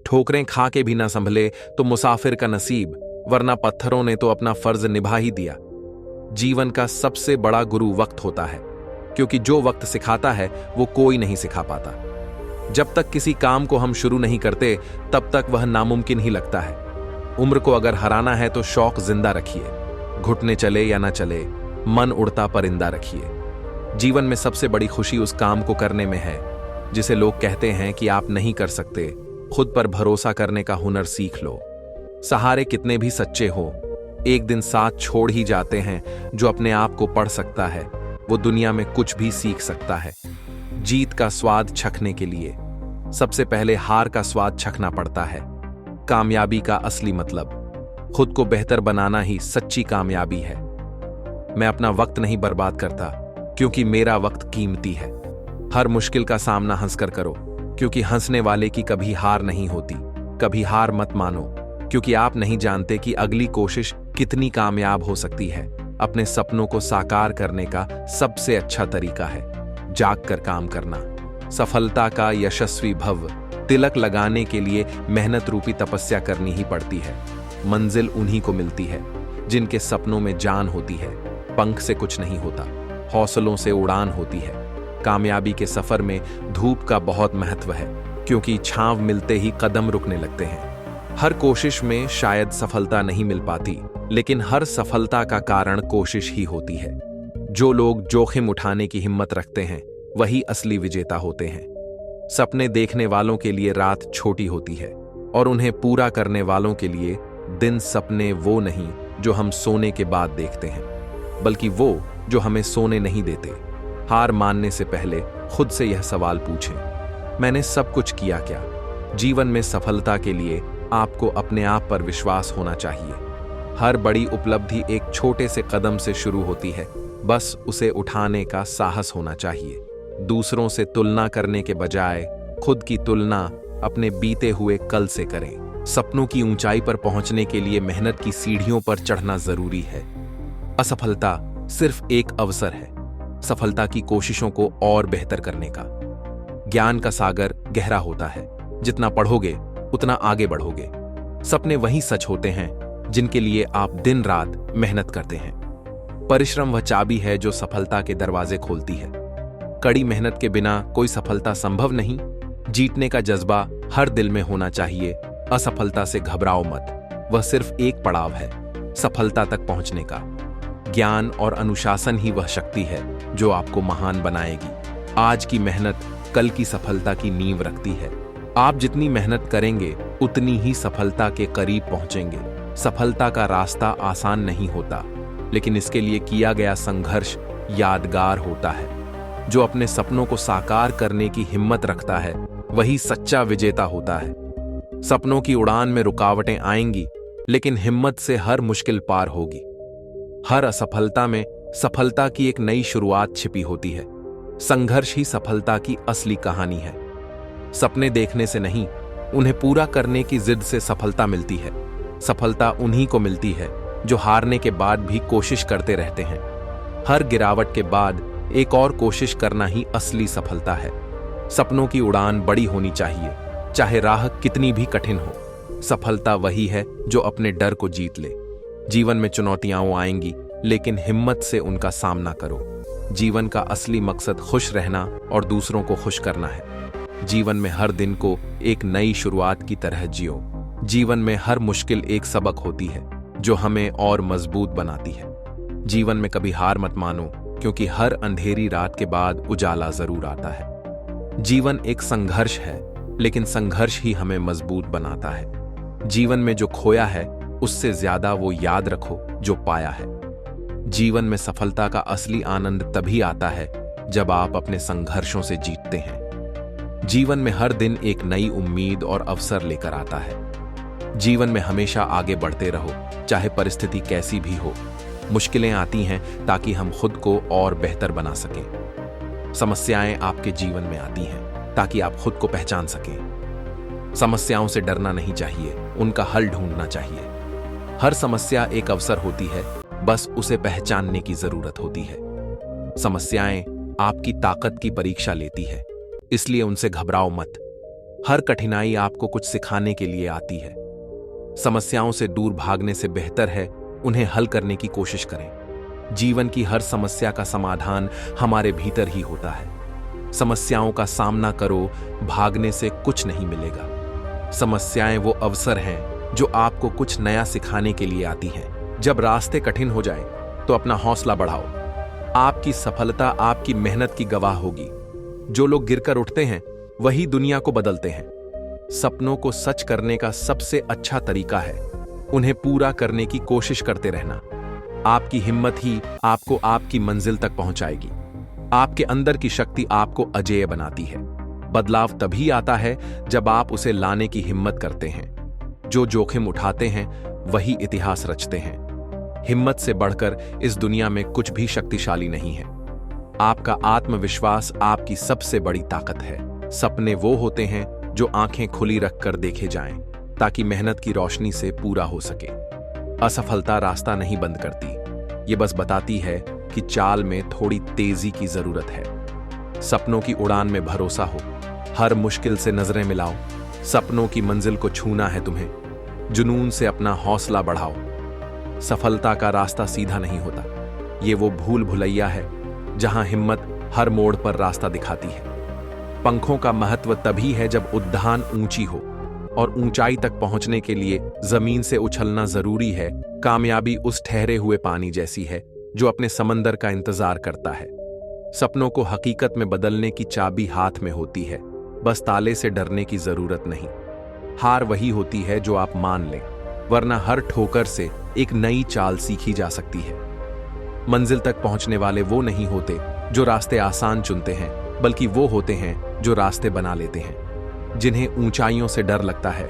ठोकरें खा के भी ना संभले तो मुसाफिर का नसीब, वरना पत्थरों ने तो अपना फर्ज निभा ही दिया। जीवन का सबसे बड़ा गुरु वक्त होता है, क्योंकि जो वक्त सिखाता है वो कोई नहीं सिखा पाता। जब तक किसी काम को हम शुरू नहीं करते तब तक वह नामुमकिन ही लगता है। उम्र को अगर हराना है तो शौक जिंदा रखिए, घुटने चले या ना चले, मन उड़ता परिंदा रखिए। जीवन में सबसे बड़ी खुशी उस काम को करने में है जिसे लोग कहते हैं कि आप नहीं कर सकते। खुद पर भरोसा करने का हुनर सीख लो। सहारे कितने भी सच्चे हो, एक दिन साथ छोड़ ही जाते हैं। जो अपने आप को पढ़ सकता है वो दुनिया में कुछ भी सीख सकता है। जीत का स्वाद चखने के लिए सबसे पहले हार का स्वाद चखना पड़ता है। कामयाबी का असली मतलब खुद को बेहतर बनाना ही सच्ची कामयाबी है। मैं अपना वक्त नहीं बर्बाद करता, क्योंकि मेरा वक्त कीमती है। हर मुश्किल का सामना हंसकर करो, क्योंकि हंसने वाले की कभी हार नहीं होती। कभी हार मत मानो, क्योंकि आप नहीं जानते कि अगली कोशिश कितनी कामयाब हो सकती है। अपने सपनों को साकार करने का सबसे अच्छा तरीका है जाग कर काम करना। सफलता का यशस्वी भव तिलक लगाने के लिए मेहनत रूपी तपस्या करनी ही पड़ती है। मंजिल उन्हीं को मिलती है जिनके सपनों में जान होती है। पंख से कुछ नहीं होता, हौसलों से उड़ान होती है। कामयाबी के सफर में धूप का बहुत महत्व है, क्योंकि छांव मिलते ही कदम रुकने लगते हैं। हर कोशिश में शायद सफलता नहीं मिल पाती, लेकिन हर सफलता का कारण कोशिश ही होती है। जो लोग जोखिम उठाने की हिम्मत रखते हैं वही असली विजेता होते हैं। सपने देखने वालों के लिए रात छोटी होती है, और उन्हें पूरा करने वालों के लिए दिन सपने वो नहीं जो हम सोने के बाद देखते हैं, बल्कि वो जो हमें सोने नहीं देते। हार मानने से पहले खुद से यह सवाल पूछें, मैंने सब कुछ किया क्या? जीवन में सफलता के लिए आपको अपने आप पर विश्वास होना चाहिए। हर बड़ी उपलब्धि एक छोटे से कदम से शुरू होती है, बस उसे उठाने का साहस होना चाहिए। दूसरों से तुलना करने के बजाय खुद की तुलना अपने बीते हुए कल से करें। सपनों की ऊंचाई पर पहुंचने के लिए मेहनत की सीढ़ियों पर चढ़ना जरूरी है। असफलता सिर्फ एक अवसर है, सफलता की कोशिशों को और बेहतर करने का। ज्ञान का सागर गहरा होता है, जितना पढ़ोगे उतना आगे बढ़ोगे। सपने वही सच होते हैं जिनके लिए आप दिन रात मेहनत करते हैं। परिश्रम वह चाबी है जो सफलता के दरवाजे खोलती है। कड़ी मेहनत के बिना कोई सफलता संभव नहीं। जीतने का जज्बा हर दिल में होना चाहिए। असफलता से घबराओ मत, वह सिर्फ एक पड़ाव है सफलता तक पहुंचने का। ज्ञान और अनुशासन ही वह शक्ति है जो आपको महान बनाएगी। आज की मेहनत कल की सफलता की नींव रखती है। आप जितनी मेहनत करेंगे उतनी ही सफलता के करीब पहुंचेंगे। सफलता का रास्ता आसान नहीं होता, लेकिन इसके लिए किया गया संघर्ष यादगार होता है। जो अपने सपनों को साकार करने की हिम्मत रखता है वही सच्चा विजेता होता है। सपनों की उड़ान में रुकावटें आएंगी, लेकिन हिम्मत से हर मुश्किल पार होगी। हर असफलता में सफलता की एक नई शुरुआत छिपी होती है। संघर्ष ही सफलता की असली कहानी है। सपने देखने से नहीं, उन्हें पूरा करने की जिद से सफलता मिलती है। सफलता उन्हीं को मिलती है जो हारने के बाद भी कोशिश करते रहते हैं। हर गिरावट के बाद एक और कोशिश करना ही असली सफलता है। सपनों की उड़ान बड़ी होनी चाहिए, चाहे राह कितनी भी कठिन हो। सफलता वही है जो अपने डर को जीत ले। जीवन में चुनौतियां आएंगी, लेकिन हिम्मत से उनका सामना करो। जीवन का असली मकसद खुश रहना और दूसरों को खुश करना है। जीवन में हर दिन को एक नई शुरुआत की तरह जियो। जीवन में हर मुश्किल एक सबक होती है जो हमें और मजबूत बनाती है। जीवन में कभी हार मत मानो, क्योंकि हर अंधेरी रात के बाद उजाला जरूर आता है। जीवन एक संघर्ष है, लेकिन संघर्ष ही हमें मजबूत बनाता है। जीवन में जो खोया है उससे ज्यादा वो याद रखो जो पाया है। जीवन में सफलता का असली आनंद तभी आता है जब आप अपने संघर्षों से जीतते हैं। जीवन में हर दिन एक नई उम्मीद और अवसर लेकर आता है। जीवन में हमेशा आगे बढ़ते रहो, चाहे परिस्थिति कैसी भी हो। मुश्किलें आती हैं ताकि हम खुद को और बेहतर बना सकें। समस्याएं आपके जीवन में आती हैं ताकि आप खुद को पहचान सकें। समस्याओं से डरना नहीं चाहिए, उनका हल ढूंढना चाहिए। हर समस्या एक अवसर होती है, बस उसे पहचानने की जरूरत होती है। समस्याएं आपकी ताकत की परीक्षा लेती है, इसलिए उनसे घबराओ मत। हर कठिनाई आपको कुछ सिखाने के लिए आती है। समस्याओं से दूर भागने से बेहतर है उन्हें हल करने की कोशिश करें। जीवन की हर समस्या का समाधान हमारे भीतर ही होता है। समस्याओं का सामना करो, भागने से कुछ नहीं मिलेगा। समस्याएं वो अवसर हैं जो आपको कुछ नया सिखाने के लिए आती हैं। जब रास्ते कठिन हो जाए तो अपना हौसला बढ़ाओ। आपकी सफलता आपकी मेहनत की गवाह होगी। जो लोग गिरकर उठते हैं वही दुनिया को बदलते हैं। सपनों को सच करने का सबसे अच्छा तरीका है उन्हें पूरा करने की कोशिश करते रहना। आपकी हिम्मत ही आपको आपकी मंजिल तक पहुंचाएगी। आपके अंदर की शक्ति आपको अजेय बनाती है। बदलाव तभी आता है जब आप उसे लाने की हिम्मत करते हैं। जो जोखिम उठाते हैं वही इतिहास रचते हैं। हिम्मत से बढ़कर इस दुनिया में कुछ भी शक्तिशाली नहीं है। आपका आत्मविश्वास आपकी सबसे बड़ी ताकत है। सपने वो होते हैं जो आंखें खुली रखकर देखे जाएं, ताकि मेहनत की रोशनी से पूरा हो सके। असफलता रास्ता नहीं बंद करती, ये बस बताती है कि चाल में थोड़ी तेजी की जरूरत है। सपनों की उड़ान में भरोसा हो। हर मुश्किल से नजरें मिलाओ। सपनों की मंजिल को छूना है तुम्हें। जुनून से अपना हौसला बढ़ाओ। सफलता का रास्ता सीधा नहीं होता, ये वो भूल भुलैया है जहां हिम्मत हर मोड़ पर रास्ता दिखाती है। पंखों का महत्व तभी है जब उद्यान ऊंची हो, और ऊंचाई तक पहुंचने के लिए जमीन से उछलना जरूरी है। कामयाबी उस ठहरे हुए पानी जैसी है जो अपने समंदर का इंतजार करता है। सपनों को हकीकत में बदलने की चाबी हाथ में होती है, बस ताले से डरने की जरूरत नहीं। हार वही होती है जो आप मान लें, वरना हर ठोकर से एक नई चाल सीखी जा सकती है। मंजिल तक पहुंचने वाले वो नहीं होते जो रास्ते आसान चुनते हैं, बल्कि वो होते हैं जो रास्ते बना लेते हैं। जिन्हें ऊंचाइयों से डर लगता है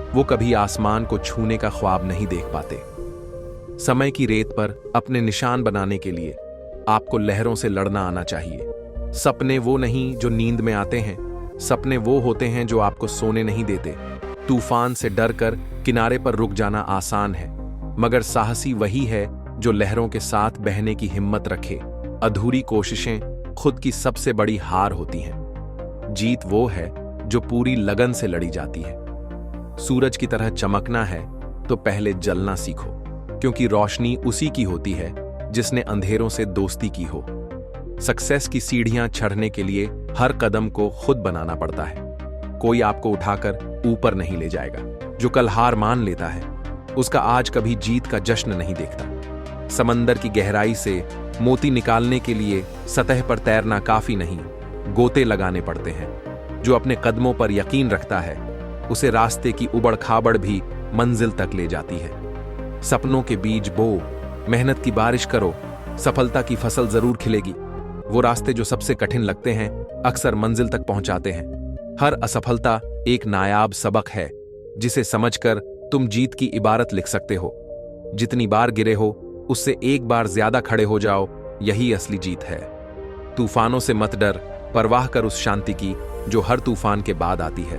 वो कभी आसमान को छूने का ख्वाब नहीं देख पाते। समय की रेत पर अपने निशान बनाने के लिए आपको लहरों से लड़ना आना चाहिए। सपने वो नहीं जो नींद में आते हैं, सपने वो होते हैं जो आपको सोने नहीं देते। तूफान से डरकर किनारे पर रुक जाना आसान है, मगर साहसी वही है जो लहरों के साथ बहने की हिम्मत रखे। अधूरी कोशिशें खुद की सबसे बड़ी हार होती हैं। जीत वो है जो पूरी लगन से लड़ी जाती है। सूरज की तरह चमकना है तो पहले जलना सीखो, क्योंकि रोशनी उसी की होती है जिसने अंधेरों से दोस्ती की हो। सक्सेस की सीढ़ियां चढ़ने के लिए हर कदम को खुद बनाना पड़ता है। कोई आपको उठाकर ऊपर नहीं ले जाएगा। जो कल हार मान लेता है उसका आज कभी जीत का जश्न नहीं देखता। समंदर की गहराई से मोती निकालने के लिए सतह पर तैरना काफी नहीं, गोते लगाने पड़ते हैं। जो अपने कदमों पर यकीन रखता है उसे रास्ते की उबड़ खाबड़ भी मंजिल तक ले जाती है। सपनों के बीज बो, मेहनत की बारिश करो, सफलता की फसल जरूर खिलेगी। वो रास्ते जो सबसे कठिन लगते हैं अक्सर मंजिल तक पहुंचाते हैं। हर असफलता एक नायाब सबक है जिसे समझकर तुम जीत की इबारत लिख सकते हो। जितनी बार गिरे हो उससे एक बार ज्यादा खड़े हो जाओ, यही असली जीत है। तूफानों से मत डर, परवाह कर उस शांति की जो हर तूफान के बाद आती है।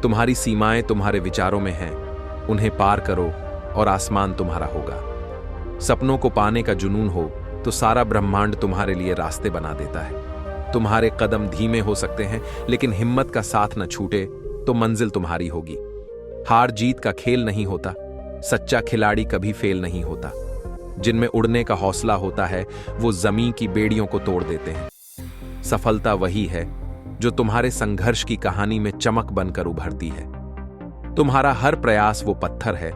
तुम्हारी सीमाएं तुम्हारे विचारों में हैं, उन्हें पार करो और आसमान तुम्हारा होगा। सपनों को पाने का जुनून हो तो सारा ब्रह्मांड तुम्हारे लिए रास्ते बना देता है। तुम्हारे कदम धीमे हो सकते हैं, लेकिन हिम्मत का साथ न छूटे तो मंजिल तुम्हारी होगी। हार जीत का खेल नहीं होता, सच्चा खिलाड़ी कभी फेल नहीं होता। जिनमें उड़ने का हौसला होता है वो जमीन की बेड़ियों को तोड़ देते हैं। सफलता वही है जो तुम्हारे संघर्ष की कहानी में चमक बनकर उभरती है। तुम्हारा हर प्रयास वो पत्थर है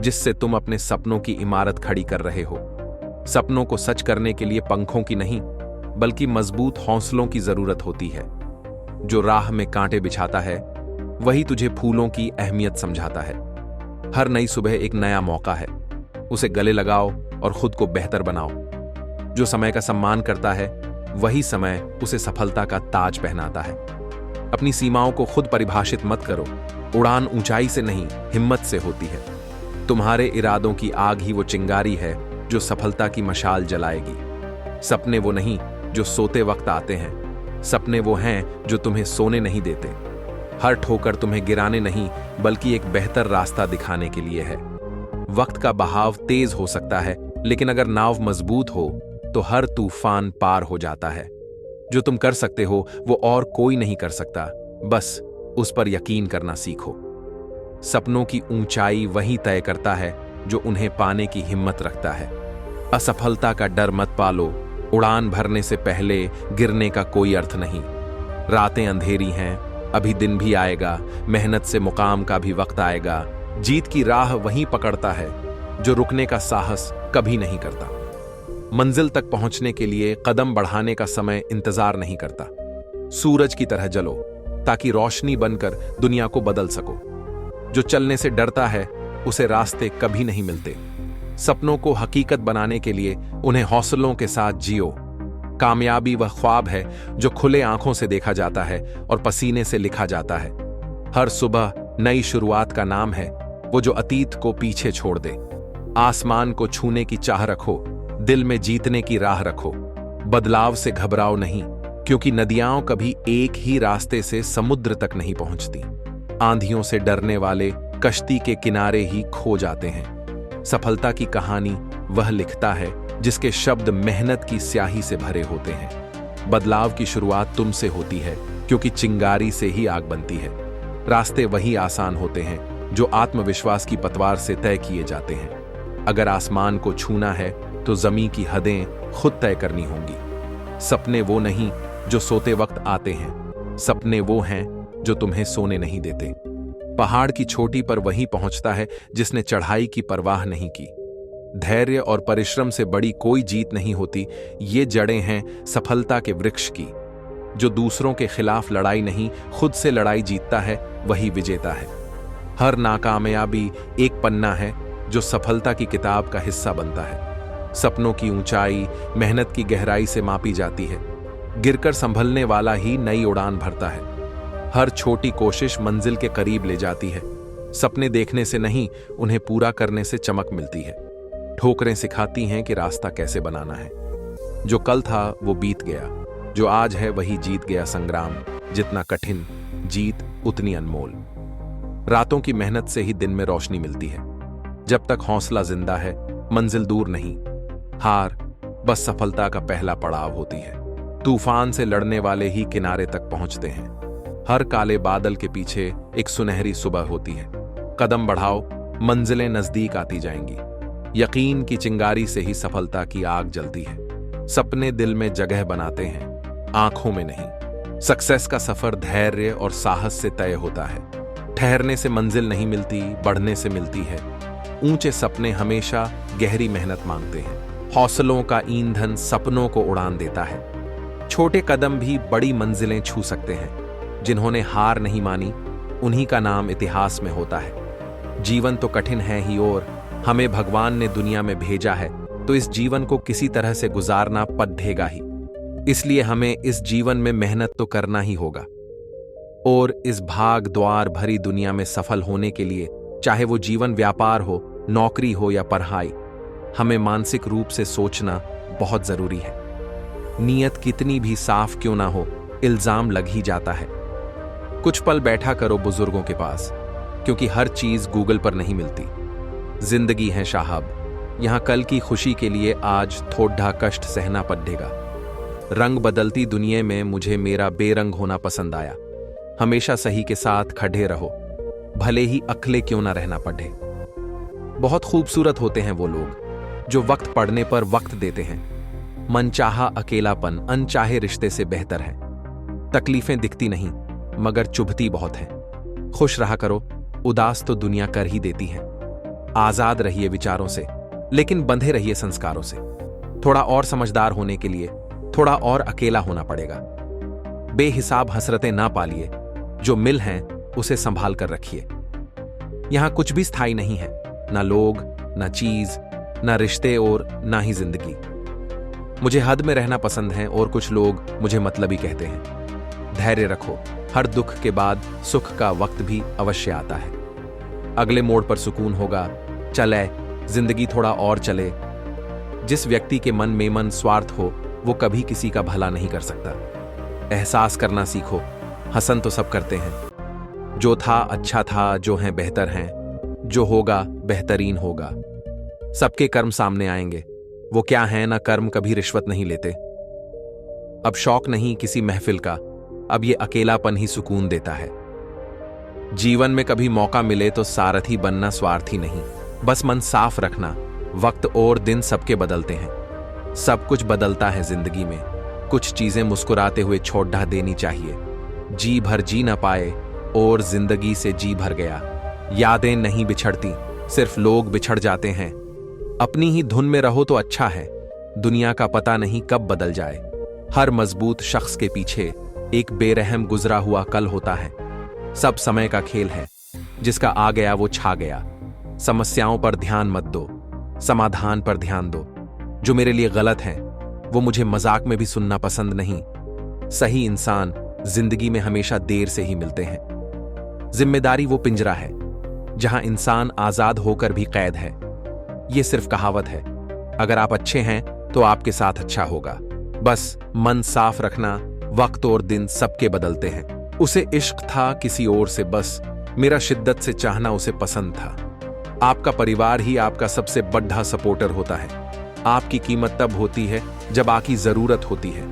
जिससे तुम अपने सपनों की इमारत खड़ी कर रहे हो। सपनों को सच करने के लिए पंखों की नहीं, बल्कि मजबूत हौसलों की जरूरत होती है। जो राह में कांटे बिछाता है वही तुझे फूलों की अहमियत समझाता है। हर नई सुबह एक नया मौका है, उसे गले लगाओ और खुद को बेहतर बनाओ। जो समय का सम्मान करता है वही समय उसे सफलता का ताज पहनाता है। अपनी सीमाओं को खुद परिभाषित मत करो। उड़ान ऊंचाई से नहीं, हिम्मत से होती है। तुम्हारे इरादों की आग ही वो चिंगारी है जो सफलता की मशाल जलाएगी। सपने वो नहीं जो सोते वक्त आते हैं, सपने वो हैं जो तुम्हें सोने नहीं देते। हर ठोकर तुम्हें गिराने नहीं, बल्कि एक बेहतर रास्ता दिखाने के लिए है। वक्त का बहाव तेज हो सकता है, लेकिन अगर नाव मजबूत हो तो हर तूफान पार हो जाता है। जो तुम कर सकते हो वो और कोई नहीं कर सकता। बस उस पर यकीन करना सीखो। सपनों की ऊंचाई वही तय करता है जो उन्हें पाने की हिम्मत रखता है। असफलता का डर मत पालो, उड़ान भरने से पहले गिरने का कोई अर्थ नहीं। रातें अंधेरी हैं, अभी दिन भी आएगा, मेहनत से मुकाम का भी वक्त आएगा। जीत की राह वहीं पकड़ता है जो रुकने का साहस कभी नहीं करता। मंजिल तक पहुंचने के लिए कदम बढ़ाने का समय इंतजार नहीं करता। सूरज की तरह जलो ताकि रोशनी बनकर दुनिया को बदल सको। जो चलने से डरता है उसे रास्ते कभी नहीं मिलते। सपनों को हकीकत बनाने के लिए उन्हें हौसलों के साथ जियो। कामयाबी वह ख्वाब है जो खुले आंखों से देखा जाता है और पसीने से लिखा जाता है। हर सुबह नई शुरुआत का नाम है वो जो अतीत को पीछे छोड़ दे। आसमान को छूने की चाह रखो, दिल में जीतने की राह रखो। बदलाव से घबराओ नहीं, क्योंकि नदियां कभी एक ही रास्ते से समुद्र तक नहीं पहुंचती। आंधियों से डरने वाले कश्ती के किनारे ही खो जाते हैं। सफलता की कहानी वह लिखता है जिसके शब्द मेहनत की स्याही से भरे होते हैं। बदलाव की शुरुआत तुमसे होती है, क्योंकि चिंगारी से ही आग बनती है। रास्ते वही आसान होते हैं जो आत्मविश्वास की पतवार से तय किए जाते हैं। अगर आसमान को छूना है तो जमीन की हदें खुद तय करनी होंगी। सपने वो नहीं जो सोते वक्त आते हैं, सपने वो हैं जो तुम्हें सोने नहीं देते। पहाड़ की चोटी पर वही पहुंचता है जिसने चढ़ाई की परवाह नहीं की। धैर्य और परिश्रम से बड़ी कोई जीत नहीं होती। ये जड़ें हैं सफलता के वृक्ष की। जो दूसरों के खिलाफ लड़ाई नहीं, खुद से लड़ाई जीतता है, वही विजेता है। हर नाकामयाबी एक पन्ना है जो सफलता की किताब का हिस्सा बनता है। सपनों की ऊंचाई मेहनत की गहराई से मापी जाती है। गिरकर संभलने वाला ही नई उड़ान भरता है। हर छोटी कोशिश मंजिल के करीब ले जाती है। सपने देखने से नहीं, उन्हें पूरा करने से चमक मिलती है। ठोकरें सिखाती हैं कि रास्ता कैसे बनाना है। जो कल था वो बीत गया, जो आज है वही जीत गया संग्राम। जितना कठिन, जीत उतनी अनमोल। रातों की मेहनत से ही दिन में रोशनी मिलती है। जब तक हौसला जिंदा है, मंजिल दूर नहीं। हार बस सफलता का पहला पड़ाव होती है। तूफान से लड़ने वाले ही किनारे तक पहुंचते हैं। हर काले बादल के पीछे एक सुनहरी सुबह होती है। कदम बढ़ाओ, मंजिलें नजदीक आती जाएंगी। यकीन की चिंगारी से ही सफलता की आग जलती है। सपने दिल में जगह बनाते हैं, आंखों में नहीं। सक्सेस का सफर धैर्य और साहस से तय होता है। ठहरने से मंजिल नहीं मिलती, बढ़ने से मिलती है। ऊंचे सपने हमेशा गहरी मेहनत मांगते हैं। हौसलों का ईंधन सपनों को उड़ान देता है। छोटे कदम भी बड़ी मंजिलें छू सकते हैं। जिन्होंने हार नहीं मानी, उन्हीं का नाम इतिहास में होता है। जीवन तो कठिन है ही, और हमें भगवान ने दुनिया में भेजा है तो इस जीवन को किसी तरह से गुजारना पड़ेगा ही। इसलिए हमें इस जीवन में मेहनत तो करना ही होगा। और इस भाग द्वार भरी दुनिया में सफल होने के लिए, चाहे वो जीवन व्यापार हो, नौकरी हो या पढ़ाई, हमें मानसिक रूप से सोचना बहुत जरूरी है। नीयत कितनी भी साफ क्यों ना हो, इल्जाम लग ही जाता है। कुछ पल बैठा करो बुजुर्गों के पास, क्योंकि हर चीज गूगल पर नहीं मिलती। जिंदगी है साहब, यहां कल की खुशी के लिए आज थोड़ा कष्ट सहना पड़ेगा। रंग बदलती दुनिया में मुझे मेरा बेरंग होना पसंद आया। हमेशा सही के साथ खड़े रहो, भले ही अकेले क्यों ना रहना पड़े। बहुत खूबसूरत होते हैं वो लोग जो वक्त पड़ने पर वक्त देते हैं। मनचाहा अकेलापन अनचाहे रिश्ते से बेहतर है। तकलीफें दिखती नहीं, मगर चुभती बहुत हैं। खुश रहा करो, उदास तो दुनिया कर ही देती है। आजाद रहिए विचारों से, लेकिन बंधे रहिए संस्कारों से। थोड़ा और समझदार होने के लिए थोड़ा और अकेला होना पड़ेगा। बेहिसाब हसरतें ना पालिए, जो मिल हैं उसे संभाल कर रखिए। यहां कुछ भी स्थायी नहीं है, ना लोग, ना चीज, ना रिश्ते और ना ही जिंदगी। मुझे हद में रहना पसंद है और कुछ लोग मुझे मतलबी कहते हैं। धैर्य रखो, हर दुख के बाद सुख का वक्त भी अवश्य आता है। अगले मोड़ पर सुकून होगा। चले जिंदगी थोड़ा और चले। जिस व्यक्ति के मन में मन स्वार्थ हो, वो कभी किसी का भला नहीं कर सकता। एहसास करना सीखो, हसन तो सब करते हैं। जो था अच्छा था, जो है बेहतर हैं, जो होगा बेहतरीन होगा। सबके कर्म सामने आएंगे, वो क्या है ना कर्म कभी रिश्वत नहीं लेते। अब शौक नहीं किसी महफिल का, अब ये अकेलापन ही सुकून देता है। जीवन में कभी मौका मिले तो सारथी बनना स्वार्थी नहीं, बस मन साफ रखना। वक्त और दिन सबके बदलते हैं, सब कुछ बदलता है जिंदगी में। कुछ चीजें मुस्कुराते हुए छोड़ देनी चाहिए। जी भर जी न पाए और जिंदगी से जी भर गया। यादें नहीं बिछड़ती, सिर्फ लोग बिछड़ जाते हैं। अपनी ही धुन में रहो तो अच्छा है, दुनिया का पता नहीं कब बदल जाए। हर मजबूत शख्स के पीछे एक बेरहम गुजरा हुआ कल होता है। सब समय का खेल है, जिसका आ गया वो छा गया। समस्याओं पर ध्यान मत दो, समाधान पर ध्यान दो। जो मेरे लिए गलत है वो मुझे मजाक में भी सुनना पसंद नहीं। सही इंसान जिंदगी में हमेशा देर से ही मिलते हैं। जिम्मेदारी वो पिंजरा है जहां इंसान आजाद होकर भी कैद है। ये सिर्फ कहावत है। अगर आप अच्छे हैं तो आपके साथ अच्छा होगा। बस मन साफ रखना। वक्त और दिन सबके बदलते हैं। उसे इश्क था किसी और से, बस मेरा शिद्दत से चाहना उसे पसंद था। आपका परिवार ही आपका सबसे बड़ा सपोर्टर होता है। आपकी कीमत तब होती है जब आपकी जरूरत होती है।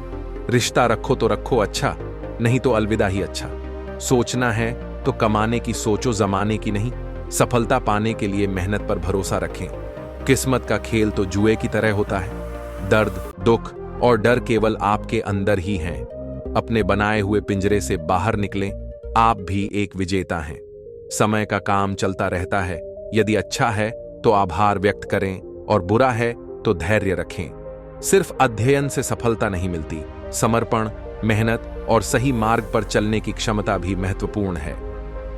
रिश्ता रखो तो रखो अच्छा, नहीं तो अलविदा ही अच्छा। सोचना है तो कमाने की सोचो, जमाने की नहीं। सफलता पाने के लिए मेहनत पर भरोसा रखें। किस्मत का खेल तो जुए की तरह होता है। दर्द, दुख और डर केवल आपके अंदर ही हैं। अपने बनाए हुए पिंजरे से बाहर निकलें, आप भी एक विजेता हैं। समय का काम चलता रहता है। यदि अच्छा है तो आभार व्यक्त करें और बुरा है तो धैर्य रखें। सिर्फ अध्ययन से सफलता नहीं मिलती, समर्पण, मेहनत और सही मार्ग पर चलने की क्षमता भी महत्वपूर्ण है।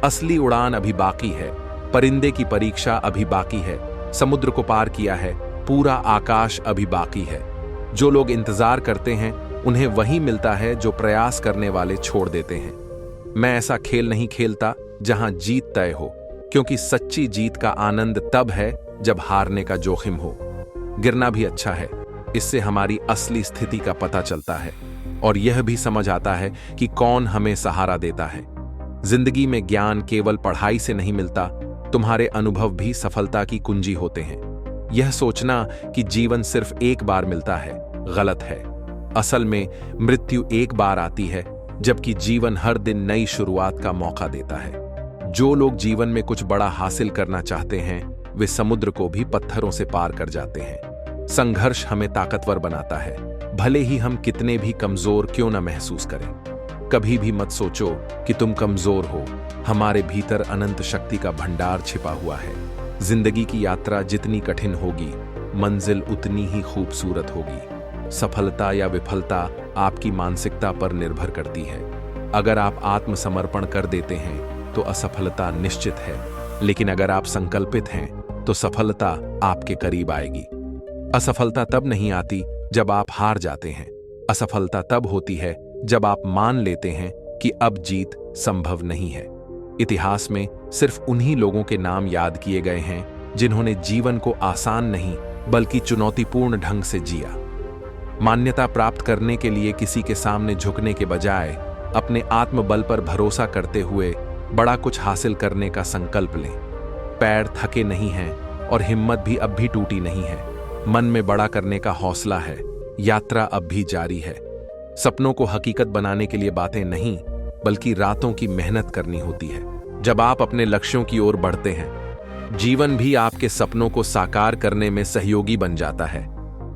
असली उड़ान अभी बाकी है, परिंदे की परीक्षा अभी बाकी है। समुद्र को पार किया है, पूरा आकाश अभी बाकी है। जो लोग इंतजार करते हैं उन्हें वही मिलता है जो प्रयास करने वाले छोड़ देते हैं। मैं ऐसा खेल नहीं खेलता जहां जीत तय हो, क्योंकि सच्ची जीत का आनंद तब है जब हारने का जोखिम हो। गिरना भी अच्छा है, इससे हमारी असली स्थिति का पता चलता है और यह भी समझ आता है कि कौन हमें सहारा देता है। जिंदगी में ज्ञान केवल पढ़ाई से नहीं मिलता, तुम्हारे अनुभव भी सफलता की कुंजी होते हैं। यह सोचना कि जीवन सिर्फ एक बार मिलता है गलत है। असल में मृत्यु एक बार आती है, जबकि जीवन हर दिन नई शुरुआत का मौका देता है। जो लोग जीवन में कुछ बड़ा हासिल करना चाहते हैं वे समुद्र को भी पत्थरों से पार कर जाते हैं। संघर्ष हमें ताकतवर बनाता है, भले ही हम कितने भी कमजोर क्यों न महसूस करें। कभी भी मत सोचो कि तुम कमजोर हो, हमारे भीतर अनंत शक्ति का भंडार छिपा हुआ है। जिंदगी की यात्रा जितनी कठिन होगी, मंजिल उतनी ही खूबसूरत होगी। सफलता या विफलता आपकी मानसिकता पर निर्भर करती है। अगर आप आत्मसमर्पण कर देते हैं तो असफलता निश्चित है, लेकिन अगर आप संकल्पित हैं तो सफलता आपके करीब आएगी। असफलता तब नहीं आती जब आप हार जाते हैं। असफलता तब होती है जब आप मान लेते हैं कि अब जीत संभव नहीं है। इतिहास में सिर्फ उन्हीं लोगों के नाम याद किए गए हैं जिन्होंने जीवन को आसान नहीं बल्कि चुनौतीपूर्ण ढंग से जिया। मान्यता प्राप्त करने के लिए किसी के सामने झुकने के बजाय अपने आत्मबल पर भरोसा करते हुए बड़ा कुछ हासिल करने का संकल्प लें। पैर थके नहीं हैं और हिम्मत भी अब भी टूटी नहीं है। मन में बड़ा करने का हौसला है, यात्रा अब भी जारी है। सपनों को हकीकत बनाने के लिए बातें नहीं बल्कि रातों की मेहनत करनी होती है। जब आप अपने लक्ष्यों की ओर बढ़ते हैं, जीवन भी आपके सपनों को साकार करने में सहयोगी बन जाता है।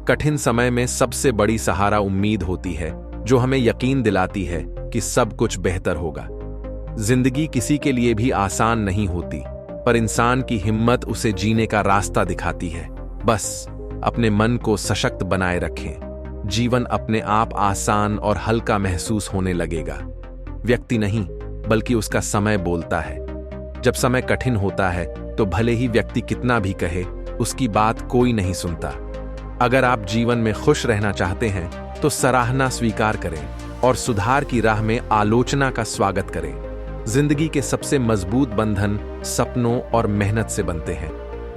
कठिन समय में सबसे बड़ी सहारा उम्मीद होती है, जो हमें यकीन दिलाती है कि सब कुछ बेहतर होगा। जिंदगी किसी के लिए भी आसान नहीं होती, पर इंसान की हिम्मत उसे जीने का रास्ता दिखाती है। बस अपने मन को सशक्त बनाए रखें, जीवन अपने आप आसान और हल्का महसूस होने लगेगा। व्यक्ति नहीं बल्कि उसका समय बोलता है। जब समय कठिन होता है तो भले ही व्यक्ति कितना भी कहे, उसकी बात कोई नहीं सुनता। अगर आप जीवन में खुश रहना चाहते हैं तो सराहना स्वीकार करें और सुधार की राह में आलोचना का स्वागत करें। जिंदगी के सबसे मजबूत बंधन सपनों और मेहनत से बनते हैं।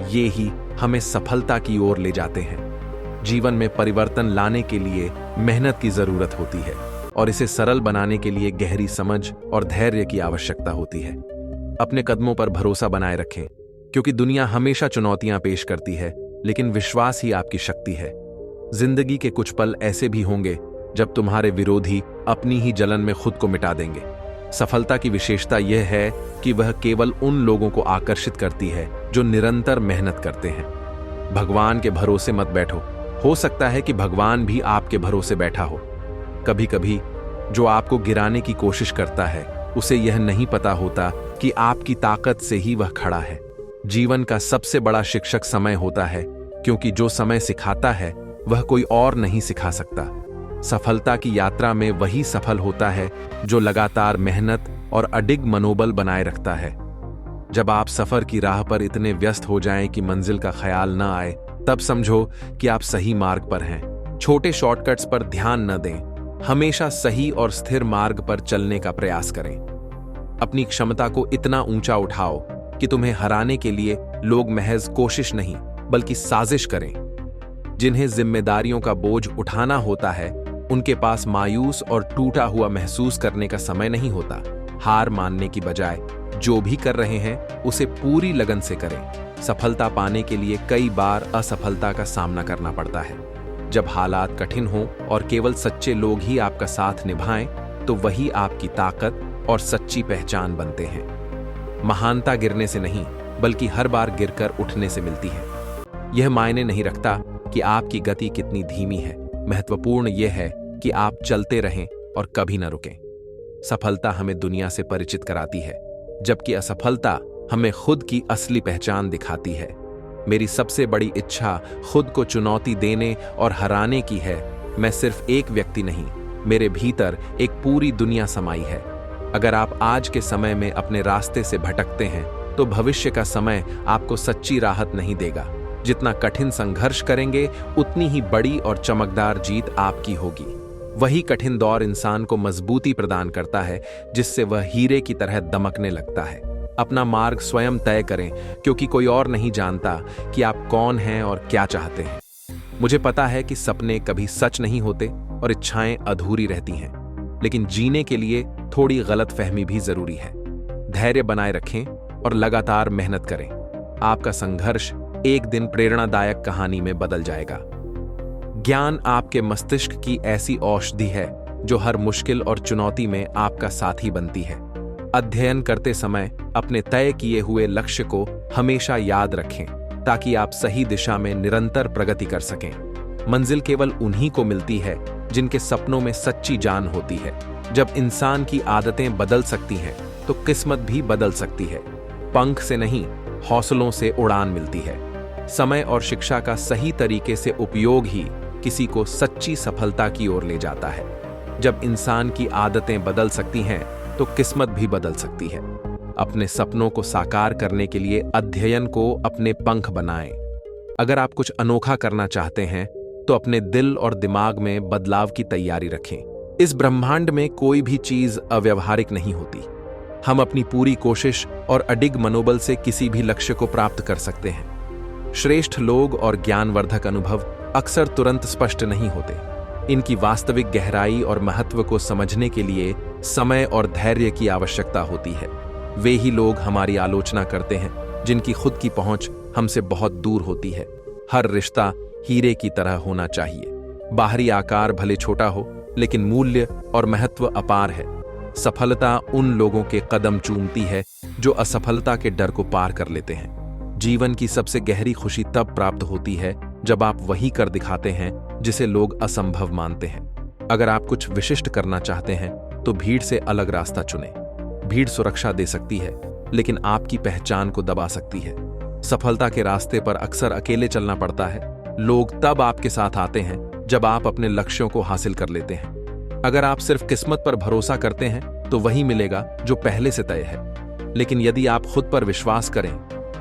ये ही हमें सफलता की ओर ले जाते हैं। जीवन में परिवर्तन लाने के लिए मेहनत की जरूरत होती है और इसे सरल बनाने के लिए गहरी समझ और धैर्य की आवश्यकता होती है। अपने कदमों पर भरोसा बनाए रखें, क्योंकि दुनिया हमेशा चुनौतियां पेश करती है, लेकिन विश्वास ही आपकी शक्ति है। जिंदगी के कुछ पल ऐसे भी होंगे जब तुम्हारे विरोधी अपनी ही जलन में खुद को मिटा देंगे। सफलता की विशेषता यह है कि वह केवल उन लोगों को आकर्षित करती है जो निरंतर मेहनत करते हैं। भगवान के भरोसे मत बैठो, हो सकता है कि भगवान भी आपके भरोसे बैठा हो। कभी कभी जो आपको गिराने की कोशिश करता है उसे यह नहीं पता होता कि आपकी ताकत से ही वह खड़ा है। जीवन का सबसे बड़ा शिक्षक समय होता है, क्योंकि जो समय सिखाता है वह कोई और नहीं सिखा सकता। सफलता की यात्रा में वही सफल होता है जो लगातार मेहनत और अडिग मनोबल बनाए रखता है। जब आप सफर की राह पर इतने व्यस्त हो जाएं कि मंजिल का ख्याल न आए, तब समझो कि आप सही मार्ग पर हैं। छोटे शॉर्टकट्स पर ध्यान न दें, हमेशा सही और स्थिर मार्ग पर चलने का प्रयास करें। अपनी क्षमता को इतना ऊंचा उठाओ कि तुम्हें हराने के लिए लोग महज कोशिश नहीं बल्कि साजिश करें। जिन्हें जिम्मेदारियों का बोझ उठाना होता है उनके पास मायूस और टूटा हुआ महसूस करने का समय नहीं होता। हार मानने की बजाय जो भी कर रहे हैं उसे पूरी लगन से करें। सफलता पाने के लिए कई बार असफलता का सामना करना पड़ता है। जब हालात कठिन हों और केवल सच्चे लोग ही आपका साथ निभाएं, तो वही आपकी ताकत और सच्ची पहचान बनते हैं। महानता गिरने से नहीं, बल्कि हर बार गिरकर उठने से मिलती है। यह मायने नहीं रखता कि आपकी गति कितनी धीमी है, महत्वपूर्ण यह है कि आप चलते रहें और कभी न रुकें। सफलता हमें दुनिया से परिचित कराती है, जबकि असफलता हमें खुद की असली पहचान दिखाती है। मेरी सबसे बड़ी इच्छा खुद को चुनौती देने और हराने की है। मैं सिर्फ एक व्यक्ति नहीं, मेरे भीतर एक पूरी दुनिया समाई है। अगर आप आज के समय में अपने रास्ते से भटकते हैं, तो भविष्य का समय आपको सच्ची राहत नहीं देगा। जितना कठिन संघर्ष करेंगे, उतनी ही बड़ी और चमकदार जीत आपकी होगी। वही कठिन दौर इंसान को मजबूती प्रदान करता है, जिससे वह हीरे की तरह दमकने लगता है। अपना मार्ग स्वयं तय करें, क्योंकि कोई और नहीं जानता कि आप कौन हैं और क्या चाहते हैं। मुझे पता है कि सपने कभी सच नहीं होते और इच्छाएं अधूरी रहती हैं, लेकिन जीने के लिए थोड़ी गलतफहमी भी जरूरी है। धैर्य बनाए रखें और लगातार मेहनत करें। आपका संघर्ष एक दिन प्रेरणादायक कहानी में बदल जाएगा। ज्ञान आपके मस्तिष्क की ऐसी औषधि है जो हर मुश्किल और चुनौती में आपका साथी बनती है। अध्ययन करते समय अपने तय किए हुए लक्ष्य को हमेशा याद रखें, ताकि आप सही दिशा में निरंतर प्रगति कर सकें। मंजिल केवल उन्हीं को मिलती है जिनके सपनों में सच्ची जान होती है। जब इंसान की आदतें बदल सकती हैं, तो किस्मत भी बदल सकती है। पंख से नहीं, हौसलों से उड़ान मिलती है। समय और शिक्षा का सही तरीके से उपयोग ही किसी को सच्ची सफलता की ओर ले जाता है। जब इंसान की आदतें बदल सकती हैं, तो किस्मत भी बदल सकती है। अपने सपनों को साकार करने के लिए अध्ययन को अपने पंख बनाएं। अगर आप कुछ अनोखा करना चाहते हैं, तो अपने दिल और दिमाग में बदलाव की तैयारी रखें। इस ब्रह्मांड में कोई भी चीज अव्यवहारिक नहीं होती। हम अपनी पूरी कोशिश और अडिग मनोबल से किसी भी लक्ष्य को प्राप्त कर सकते हैं। श्रेष्ठ लोग और ज्ञानवर्धक अनुभव अक्सर तुरंत स्पष्ट नहीं होते। इनकी वास्तविक गहराई और महत्व को समझने के लिए समय और धैर्य की आवश्यकता होती है। वे ही लोग हमारी आलोचना करते हैं, जिनकी खुद की पहुंच हमसे बहुत दूर होती है। हर रिश्ता हीरे की तरह होना चाहिए। बाहरी आकार भले छोटा हो, लेकिन मूल्य और महत्व अपार है। सफलता उन लोगों के कदम चूमती है जो असफलता के डर को पार कर लेते हैं। जीवन की सबसे गहरी खुशी तब प्राप्त होती है जब आप वही कर दिखाते हैं जिसे लोग असंभव मानते हैं। अगर आप कुछ विशिष्ट करना चाहते हैं, तो भीड़ से अलग रास्ता चुनें। भीड़ सुरक्षा दे सकती है, लेकिन आपकी पहचान को दबा सकती है। सफलता के रास्ते पर अक्सर अकेले चलना पड़ता है। लोग तब आपके साथ आते हैं जब आप अपने लक्ष्यों को हासिल कर लेते हैं। अगर आप सिर्फ किस्मत पर भरोसा करते हैं, तो वही मिलेगा जो पहले से तय है। लेकिन यदि आप खुद पर विश्वास करें,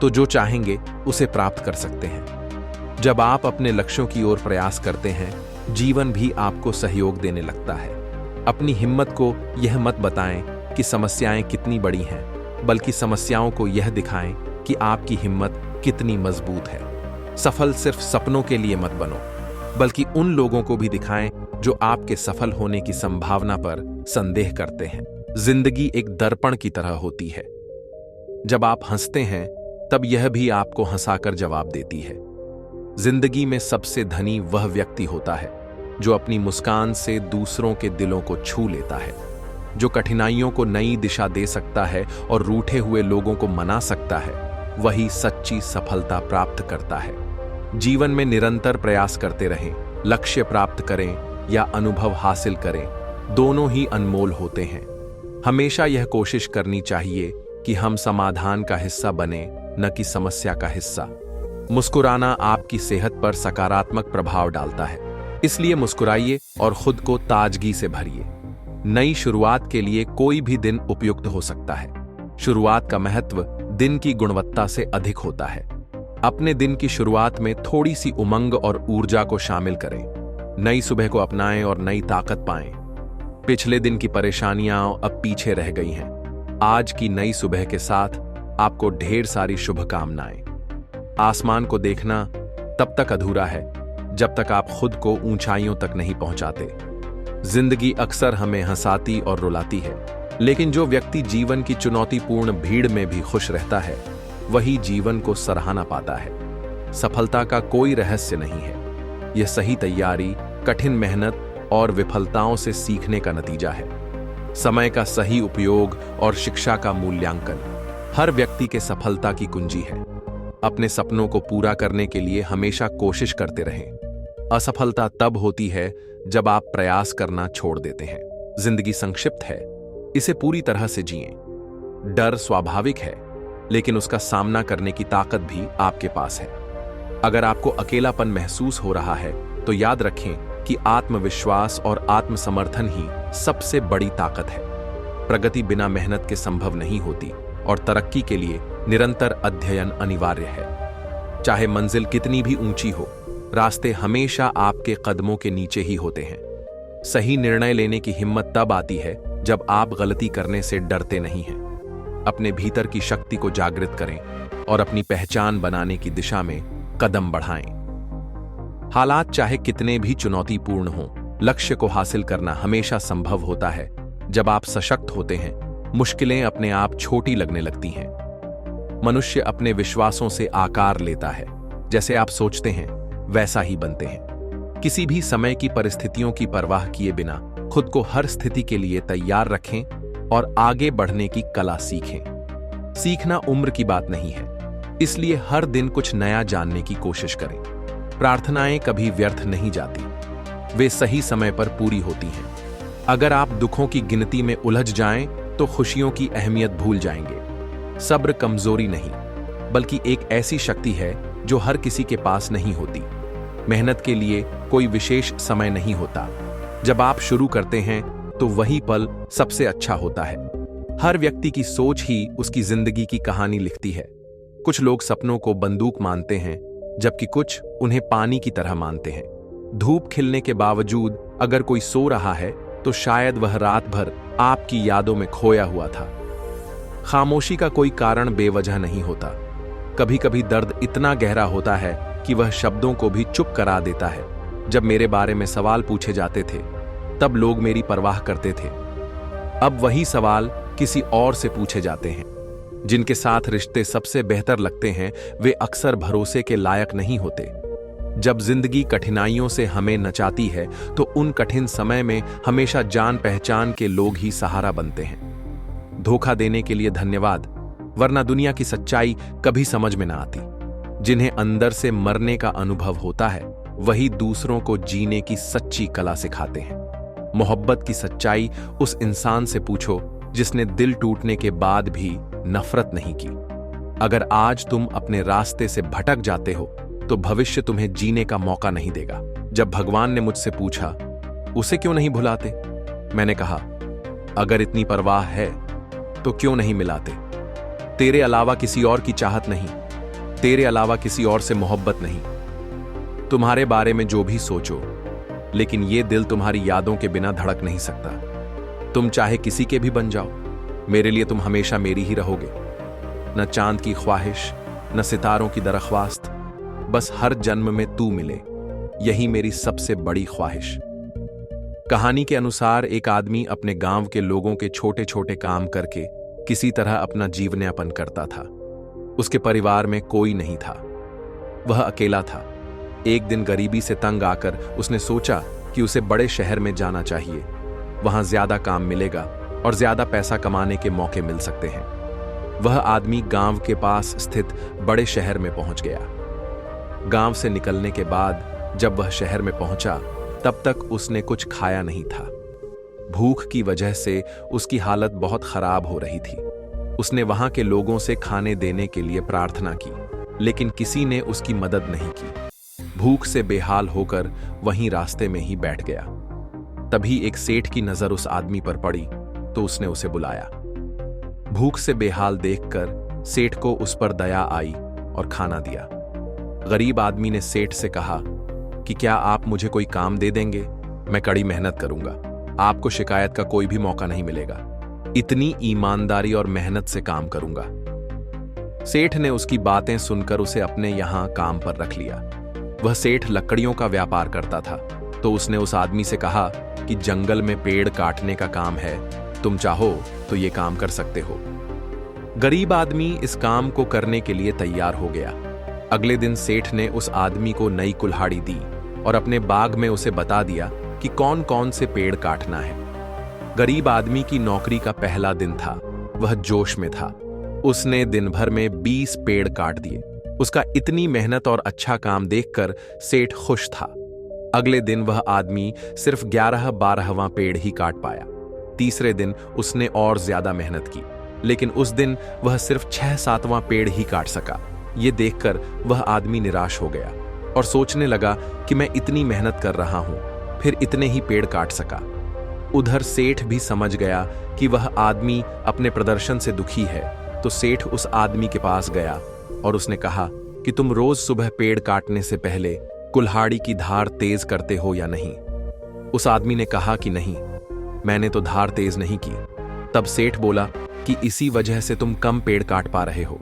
तो जो चाहेंगे उसे प्राप्त कर सकते हैं। जब आप अपने लक्ष्यों की ओर प्रयास करते हैं, जीवन भी आपको सहयोग देने लगता है। अपनी हिम्मत को यह मत बताएं कि समस्याएं कितनी बड़ी हैं, बल्कि समस्याओं को यह दिखाएं कि आपकी हिम्मत कितनी मजबूत है। सफल सिर्फ सपनों के लिए मत बनो, बल्कि उन लोगों को भी दिखाएं जो आपके सफल होने की संभावना पर संदेह करते हैं। जिंदगी एक दर्पण की तरह होती है। जब आप हंसते हैं, तब यह भी आपको हंसाकर जवाब देती है। जिंदगी में सबसे धनी वह व्यक्ति होता है जो अपनी मुस्कान से दूसरों के दिलों को छू लेता है। जो कठिनाइयों को नई दिशा दे सकता है और रूठे हुए लोगों को मना सकता है, वही सच्ची सफलता प्राप्त करता है। जीवन में निरंतर प्रयास करते रहें, लक्ष्य प्राप्त करें या अनुभव हासिल करें, दोनों ही अनमोल होते हैं। हमेशा यह कोशिश करनी चाहिए कि हम समाधान का हिस्सा बने, न कि समस्या का हिस्सा। मुस्कुराना आपकी सेहत पर सकारात्मक प्रभाव डालता है, इसलिए मुस्कुराइए और खुद को ताजगी से भरिए। नई शुरुआत के लिए कोई भी दिन उपयुक्त हो सकता है। शुरुआत का महत्व दिन की गुणवत्ता से अधिक होता है। अपने दिन की शुरुआत में थोड़ी सी उमंग और ऊर्जा को शामिल करें। नई सुबह को अपनाएं और नई ताकत पाएं। पिछले दिन की परेशानियां अब पीछे रह गई हैं। आज की नई सुबह के साथ आपको ढेर सारी शुभकामनाएं। आसमान को देखना तब तक अधूरा है जब तक आप खुद को ऊंचाइयों तक नहीं पहुंचाते। जिंदगी अक्सर हमें हंसाती और रुलाती है, लेकिन जो व्यक्ति जीवन की चुनौतीपूर्ण भीड़ में भी खुश रहता है, वही जीवन को सराहना पाता है। सफलता का कोई रहस्य नहीं है। यह सही तैयारी, कठिन मेहनत और विफलताओं से सीखने का नतीजा है। समय का सही उपयोग और शिक्षा का मूल्यांकन हर व्यक्ति के सफलता की कुंजी है। अपने सपनों को पूरा करने के लिए हमेशा कोशिश करते रहें। असफलता तब होती है जब आप प्रयास करना छोड़ देते हैं। जिंदगी संक्षिप्त है, इसे पूरी तरह से जिएं। डर स्वाभाविक है, लेकिन उसका सामना करने की ताकत भी आपके पास है। अगर आपको अकेलापन महसूस हो रहा है, तो याद रखें कि आत्मविश्वास और आत्मसमर्थन ही सबसे बड़ी ताकत है। प्रगति बिना मेहनत के संभव नहीं होती और तरक्की के लिए निरंतर अध्ययन अनिवार्य है। चाहे मंजिल कितनी भी ऊंची हो, रास्ते हमेशा आपके कदमों के नीचे ही होते हैं। सही निर्णय लेने की हिम्मत तब आती है जब आप गलती करने से डरते नहीं हैं। अपने भीतर की शक्ति को जागृत करें और अपनी पहचान बनाने की दिशा में कदम बढ़ाएं। हालात चाहे कितने भी चुनौतीपूर्ण हों, लक्ष्य को हासिल करना हमेशा संभव होता है जब आप सशक्त होते हैं। मुश्किलें अपने आप छोटी लगने लगती हैं। मनुष्य अपने विश्वासों से आकार लेता है। जैसे आप सोचते हैं, वैसा ही बनते हैं। किसी भी समय की परिस्थितियों की परवाह किए बिना खुद को हर स्थिति के लिए तैयार रखें और आगे बढ़ने की कला सीखें। सीखना उम्र की बात नहीं है, इसलिए हर दिन कुछ नया जानने की कोशिश करें। प्रार्थनाएं कभी व्यर्थ नहीं जाती, वे सही समय पर पूरी होती हैं। अगर आप दुखों की गिनती में उलझ जाएं, तो खुशियों की अहमियत भूल जाएंगे। सब्र कमजोरी नहीं, बल्कि एक ऐसी शक्ति है जो हर किसी के पास नहीं होती। मेहनत के लिए कोई विशेष समय नहीं होता। जब आप शुरू करते हैं, तो वही पल सबसे अच्छा होता है। हर व्यक्ति की सोच ही उसकी जिंदगी की कहानी लिखती है। कुछ लोग सपनों को बंदूक मानते हैं, जबकि कुछ उन्हें पानी की तरह मानते हैं। धूप खिलने के बावजूद अगर कोई सो रहा है, तो शायद वह रात भर आपकी यादों में खोया हुआ था। खामोशी का कोई कारण बेवजह नहीं होता। कभी कभी दर्द इतना गहरा होता है कि वह शब्दों को भी चुप करा देता है। जब मेरे बारे में सवाल पूछे जाते थे, तब लोग मेरी परवाह करते थे। अब वही सवाल किसी और से पूछे जाते हैं। जिनके साथ रिश्ते सबसे बेहतर लगते हैं, वे अक्सर भरोसे के लायक नहीं होते। जब जिंदगी कठिनाइयों से हमें नचाती है, तो उन कठिन समय में हमेशा जान पहचान के लोग ही सहारा बनते हैं। धोखा देने के लिए धन्यवाद, वरना दुनिया की सच्चाई कभी समझ में ना आती। जिन्हें अंदर से मरने का अनुभव होता है, वही दूसरों को जीने की सच्ची कला सिखाते हैं। मोहब्बत की सच्चाई उस इंसान से पूछो जिसने दिल टूटने के बाद भी नफरत नहीं की। अगर आज तुम अपने रास्ते से भटक जाते हो, तो भविष्य तुम्हें जीने का मौका नहीं देगा। जब भगवान ने मुझसे पूछा, उसे क्यों नहीं भुलाते, मैंने कहा, अगर इतनी परवाह है तो क्यों नहीं मिलाते। तेरे अलावा किसी और की चाहत नहीं, तेरे अलावा किसी और से मोहब्बत नहीं। तुम्हारे बारे में जो भी सोचो, लेकिन ये दिल तुम्हारी यादों के बिना धड़क नहीं सकता। तुम चाहे किसी के भी बन जाओ, मेरे लिए तुम हमेशा मेरी ही रहोगे। न चांद की ख्वाहिश, न सितारों की दरख्वास्त, बस हर जन्म में तू मिले, यही मेरी सबसे बड़ी ख्वाहिश। कहानी के अनुसार एक आदमी अपने गांव के लोगों के छोटे छोटे काम करके किसी तरह अपना जीवनयापन करता था। उसके परिवार में कोई नहीं था, वह अकेला था। एक दिन गरीबी से तंग आकर उसने सोचा कि उसे बड़े शहर में जाना चाहिए, वहां ज्यादा काम मिलेगा और ज्यादा पैसा कमाने के मौके मिल सकते हैं। वह आदमी गांव के पास स्थित बड़े शहर में पहुंच गया। गांव से निकलने के बाद जब वह शहर में पहुंचा तब तक उसने कुछ खाया नहीं था। भूख की वजह से उसकी हालत बहुत खराब हो रही थी। उसने वहां के लोगों से खाने देने के लिए प्रार्थना की, लेकिन किसी ने उसकी मदद नहीं की। भूख से बेहाल होकर वहीं रास्ते में ही बैठ गया। तभी एक सेठ की नजर उस आदमी पर पड़ी तो उसने उसे बुलाया। भूख से बेहाल देखकर सेठ को उस पर दया आई और खाना दिया। गरीब आदमी ने सेठ से कहा कि क्या आप मुझे कोई काम दे देंगे? मैं कड़ी मेहनत करूंगा, आपको शिकायत का कोई भी मौका नहीं मिलेगा। इतनी ईमानदारी और मेहनत से काम करूंगा। सेठ ने उसकी बातें सुनकर उसे अपने यहां काम पर रख लिया। वह सेठ लकड़ियों का व्यापार करता था, तो उसने उस आदमी से कहा कि जंगल में पेड़ काटने का काम है, तुम चाहो तो ये काम कर सकते हो। गरीब आदमी इस काम को करने के लिए तैयार हो गया। अगले दिन सेठ ने उस आदमी को नई कुल्हाड़ी दी और अपने बाग में उसे बता दिया कि कौन कौन से पेड़ काटना है। गरीब आदमी की नौकरी का पहला दिन था। वह जोश में था। उसने दिन भर में 20 पेड़ काट दिए। उसका इतनी मेहनत और अच्छा काम देखकर सेठ खुश था। अगले दिन वह आदमी सिर्फ 11-12वां पेड़ ही काट पाया। तीसरे दिन उसने और ज्यादा मेहनत की, लेकिन उस दिन वह सिर्फ 6-7वां पेड़ ही काट सका। ये देखकर वह आदमी निराश हो गया और सोचने लगा कि मैं इतनी मेहनत कर रहा हूं, फिर इतने ही पेड़ काट सका। उधर सेठ भी समझ गया कि वह आदमी अपने प्रदर्शन से दुखी है, तो सेठ उस आदमी के पास गया और उसने कहा कि तुम रोज सुबह पेड़ काटने से पहले कुल्हाड़ी की धार तेज करते हो या नहीं? उस आदमी ने कहा कि नहीं, मैंने तो धार तेज नहीं की। तब सेठ बोला कि इसी वजह से तुम कम पेड़ काट पा रहे हो।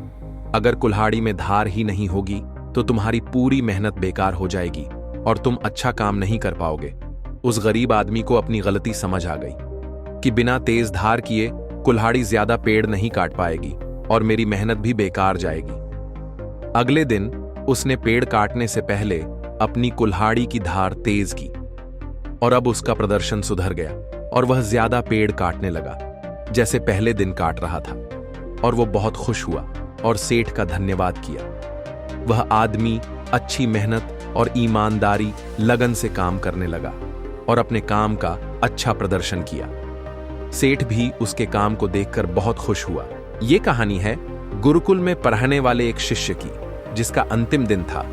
अगर कुल्हाड़ी में धार ही नहीं होगी तो तुम्हारी पूरी मेहनत बेकार हो जाएगी और तुम अच्छा काम नहीं कर पाओगे। उस गरीब आदमी को अपनी गलती समझ आ गई कि बिना तेज धार किए कुल्हाड़ी ज्यादा पेड़ नहीं काट पाएगी और मेरी मेहनत भी बेकार जाएगी। अगले दिन उसने पेड़ काटने से पहले अपनी कुल्हाड़ी की धार तेज की और अब उसका प्रदर्शन सुधर गया और वह ज्यादा पेड़ काटने लगा जैसे पहले दिन काट रहा था, और वो बहुत खुश हुआ और सेठ का धन्यवाद किया। वह आदमी अच्छी मेहनत और ईमानदारी लगन से काम करने लगा और अपने काम का अच्छा प्रदर्शन किया। सेठ भी उसके काम को देखकर बहुत खुश हुआ। ये कहानी है गुरुकुल में पढ़ने वाले एक शिष्य की, जिसका अंतिम दिन था।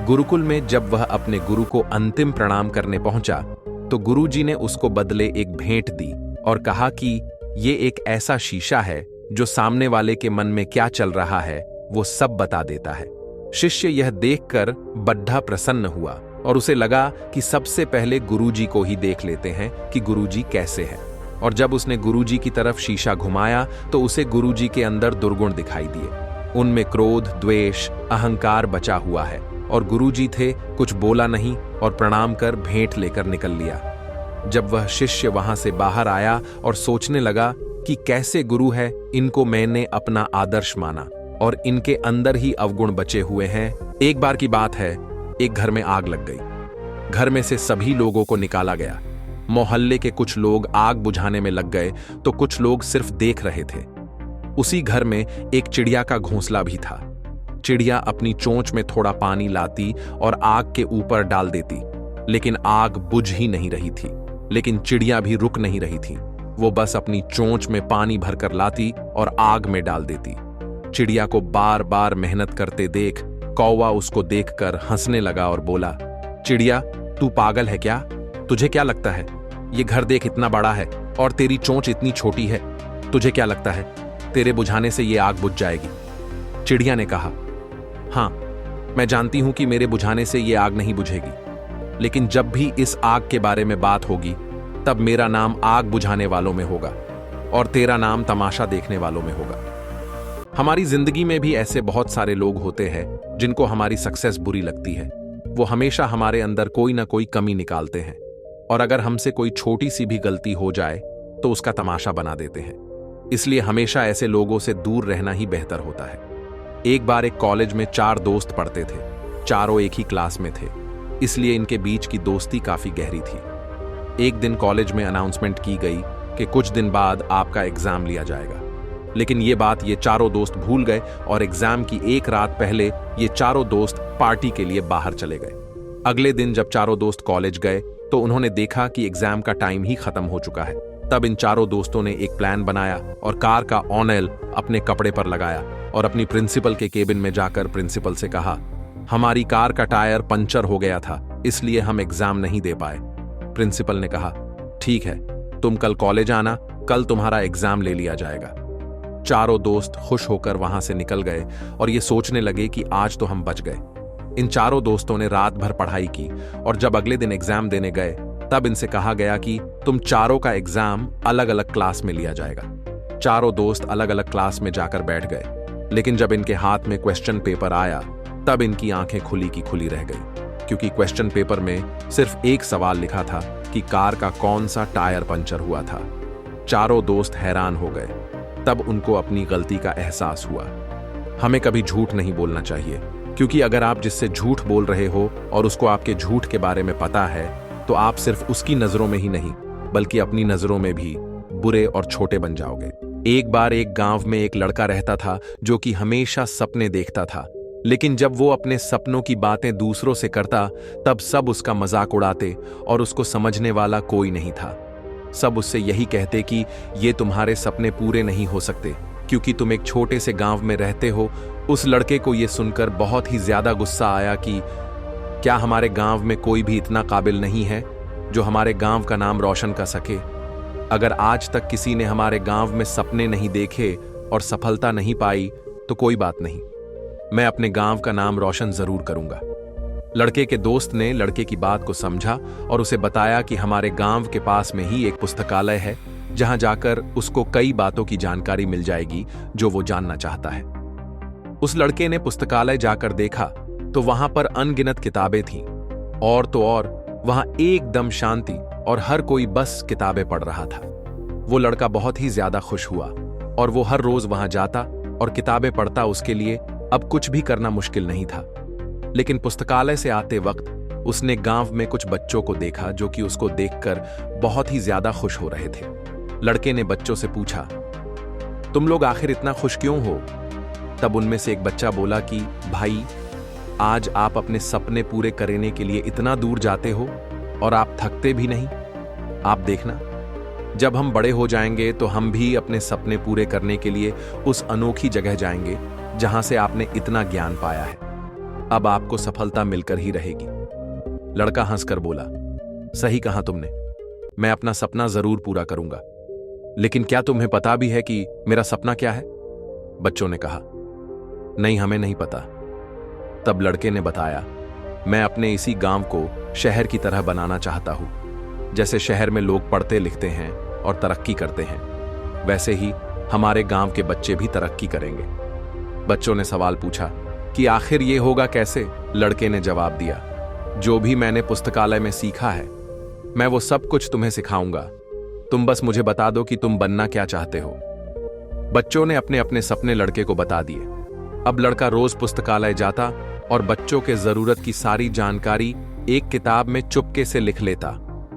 गुरुकुल में जब वह अपने गुरु को अंतिम प्रणाम करने पहुंचा तो गुरुजी ने उसको बदले एक भेंट दी और कहा कि ये एक ऐसा शीशा है जो सामने वाले के मन में क्या चल रहा है वो सब बता देता है। शिष्य यह देखकर बड्ढा प्रसन्न हुआ और उसे लगा कि सबसे पहले गुरुजी को ही देख लेते हैं कि गुरुजी कैसे हैं। और जब उसने गुरुजी की तरफ शीशा घुमाया तो उसे गुरुजी के अंदर दुर्गुण दिखाई दिए। उनमें क्रोध, द्वेष, अहंकार बचा हुआ है और गुरुजी थे, कुछ बोला नहीं और प्रणाम कर भेंट लेकर निकल लिया। जब वह शिष्य वहां से बाहर आया और सोचने लगा कि कैसे गुरु है, इनको मैंने अपना आदर्श माना और इनके अंदर ही अवगुण बचे हुए हैं। एक बार की बात है, एक घर में आग लग गई। घर में से सभी लोगों को निकाला गया। मोहल्ले के कुछ लोग आग बुझाने में लग गए तो कुछ लोग सिर्फ देख रहे थे। उसी घर में एक चिड़िया का घोंसला भी था। चिड़िया अपनी चोंच में थोड़ा पानी लाती और आग के ऊपर डाल देती, लेकिन आग बुझ ही नहीं रही थी। लेकिन चिड़िया भी रुक नहीं रही थी। वो बस अपनी चोंच में पानी भरकर लाती और आग में डाल देती। चिड़िया को बार बार मेहनत करते देख कौवा उसको देखकर हंसने लगा और बोला, चिड़िया, तू पागल है क्या? तुझे क्या लगता है ये घर देख इतना बड़ा है और तेरी चोंच इतनी छोटी है। तुझे क्या लगता है तेरे बुझाने से ये आग बुझ जाएगी? चिड़िया ने कहा, हाँ, मैं जानती हूं कि मेरे बुझाने से ये आग नहीं बुझेगी, लेकिन जब भी इस आग के बारे में बात होगी तब मेरा नाम आग बुझाने वालों में होगा और तेरा नाम तमाशा देखने वालों में होगा। हमारी जिंदगी में भी ऐसे बहुत सारे लोग होते हैं जिनको हमारी सक्सेस बुरी लगती है। वो हमेशा हमारे अंदर कोई ना कोई कमी निकालते हैं और अगर हमसे कोई छोटी सी भी गलती हो जाए तो उसका तमाशा बना देते हैं। इसलिए हमेशा ऐसे लोगों से दूर रहना ही बेहतर होता है। एक बार एक कॉलेज में 4 दोस्त पढ़ते थे। चारों एक ही क्लास में थे, इसलिए इनके बीच की दोस्ती काफी गहरी थी। एक दिन कॉलेज में अनाउंसमेंट की गई कि कुछ दिन बाद आपका एग्जाम लिया जाएगा। लेकिन ये बात ये चारों दोस्त भूल गए और एग्जाम की एक रात पहले ये चारों दोस्त पार्टी के लिए बाहर चले गए। अगले दिन जब चारों दोस्त कॉलेज गए तो उन्होंने देखा कि एग्जाम का टाइम ही खत्म हो चुका है। तब इन चारों दोस्तों ने एक प्लान बनाया और कार का ऑनल अपने कपड़े पर लगाया और अपनी प्रिंसिपल के केबिन में जाकर प्रिंसिपल से कहा, हमारी कार का टायर पंचर हो गया था, इसलिए हम एग्जाम नहीं दे पाए। प्रिंसिपल ने कहा, ठीक है, तुम कल कॉलेज आना, कल तुम्हारा एग्जाम ले लिया जाएगा। चारों दोस्त खुश होकर वहां से निकल गए और ये सोचने लगे कि आज तो हम बच गए। इन चारों दोस्तों ने रात भर पढ़ाई की और जब अगले दिन एग्जाम देने गए तब इनसे कहा गया कि तुम चारों का एग्जाम अलग अलग क्लास में लिया जाएगा। चारों दोस्त अलग अलग क्लास में जाकर बैठ गए, लेकिन जब इनके हाथ में क्वेश्चन पेपर आया तब इनकी आंखें खुली की खुली रह गई, क्योंकि क्वेश्चन पेपर में सिर्फ एक सवाल लिखा था कि कार का कौन सा टायर पंचर हुआ था। चारों दोस्त हैरान हो गए। तब उनको अपनी गलती का एहसास हुआ। हमें कभी झूठ नहीं बोलना चाहिए, क्योंकि अगर आप जिससे झूठ बोल रहे हो और उसको आपके झूठ के बारे में पता है तो आप सिर्फ उसकी नजरों में ही नहीं बल्कि अपनी नजरों में भी बुरे और छोटे बन जाओगे। एक बार एक गांव में एक लड़का रहता था जो कि हमेशा सपने देखता था, लेकिन जब वो अपने सपनों की बातें दूसरों से करता तब सब उसका मजाक उड़ाते और उसको समझने वाला कोई नहीं था। सब उससे यही कहते कि ये तुम्हारे सपने पूरे नहीं हो सकते क्योंकि तुम एक छोटे से गांव में रहते हो। उस लड़के को ये सुनकर बहुत ही ज्यादा गुस्सा आया कि क्या हमारे गांव में कोई भी इतना काबिल नहीं है जो हमारे गांव का नाम रोशन कर सके। अगर आज तक किसी ने हमारे गांव में सपने नहीं देखे और सफलता नहीं पाई तो कोई बात नहीं, मैं अपने गांव का नाम रोशन जरूर करूंगा। लड़के के दोस्त ने लड़के की बात को समझा और उसे बताया कि हमारे गांव के पास में ही एक पुस्तकालय है जहां जाकर उसको कई बातों की जानकारी मिल जाएगी जो वो जानना चाहता है। उस लड़के ने पुस्तकालय जाकर देखा तो वहां पर अनगिनत किताबें थीं और तो और वहां एकदम शांति और हर कोई बस किताबें पढ़ रहा था। वो लड़का बहुत ही ज्यादा खुश हुआ और वो हर रोज वहां जाता और किताबें पढ़ता। उसके लिए अब कुछ भी करना मुश्किल नहीं था। लेकिन पुस्तकालय से आते वक्त उसने गांव में कुछ बच्चों को देखा जो कि उसको देखकर बहुत ही ज्यादा खुश हो रहे थे। लड़के ने बच्चों से पूछा, तुम लोग आखिर इतना खुश क्यों हो? तब उनमें से एक बच्चा बोला कि भाई, आज आप अपने सपने पूरे करने के लिए इतना दूर जाते हो और आप थकते भी नहीं। आप देखना, जब हम बड़े हो जाएंगे तो हम भी अपने सपने पूरे करने के लिए उस अनोखी जगह जाएंगे जहां से आपने इतना ज्ञान पाया है। अब आपको सफलता मिलकर ही रहेगी। लड़का हंसकर बोला, सही कहा तुमने, मैं अपना सपना जरूर पूरा करूंगा। लेकिन क्या तुम्हें पता भी है कि मेरा सपना क्या है? बच्चों ने कहा, नहीं, हमें नहीं पता। तब लड़के ने बताया, मैं अपने इसी गांव को शहर की तरह बनाना चाहता हूं। जैसे शहर में लोग पढ़ते लिखते हैं और तरक्की करते हैं, वैसे ही हमारे गांव के बच्चे भी तरक्की करेंगे। बच्चों ने सवाल पूछा कि आखिर ये होगा कैसे? लड़के ने जवाब दिया, जो भी मैंने पुस्तकालय में सीखा है मैं वो सब कुछ तुम्हें सिखाऊंगा। तुम बस मुझे बता दो कि तुम बनना क्या चाहते हो। बच्चों ने अपने अपने सपने लड़के को बता दिए। अब लड़का रोज पुस्तकालय जाता और बच्चों के जरूरत की सारी जानकारी एक किताब में चुपके से लिख लेता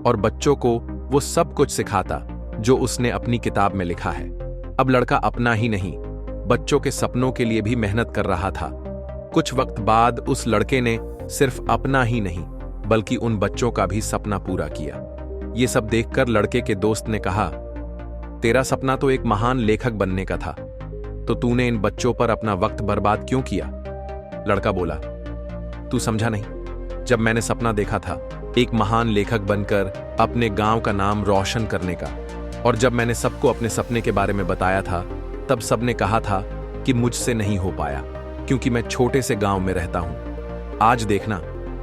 और बच्चों को वो सब कुछ सिखाता जो उसने अपनी किताब में लिखा है। अब लड़का अपना ही नहीं, बच्चों के सपनों के लिए भी मेहनत कर रहा था। कुछ वक्त बाद उस लड़के ने सिर्फ अपना ही नहीं बल्कि उन बच्चों का भी सपना पूरा किया। ये सब देखकर लड़के के दोस्त ने कहा, तेरा सपना तो एक महान लेखक बनने का था, तो तूने इन बच्चों पर अपना वक्त बर्बाद क्यों किया? लड़का बोला, तू समझा नहीं। जब मैंने सपना देखा था एक महान लेखक बनकर अपने गांव का नाम रोशन करने का, और जब मैंने सबको अपने सपने के बारे में बताया था तब सबने कहा था कि मुझसे नहीं हो पाया क्योंकि मैं छोटे से गांव में रहता हूं। आज देखना,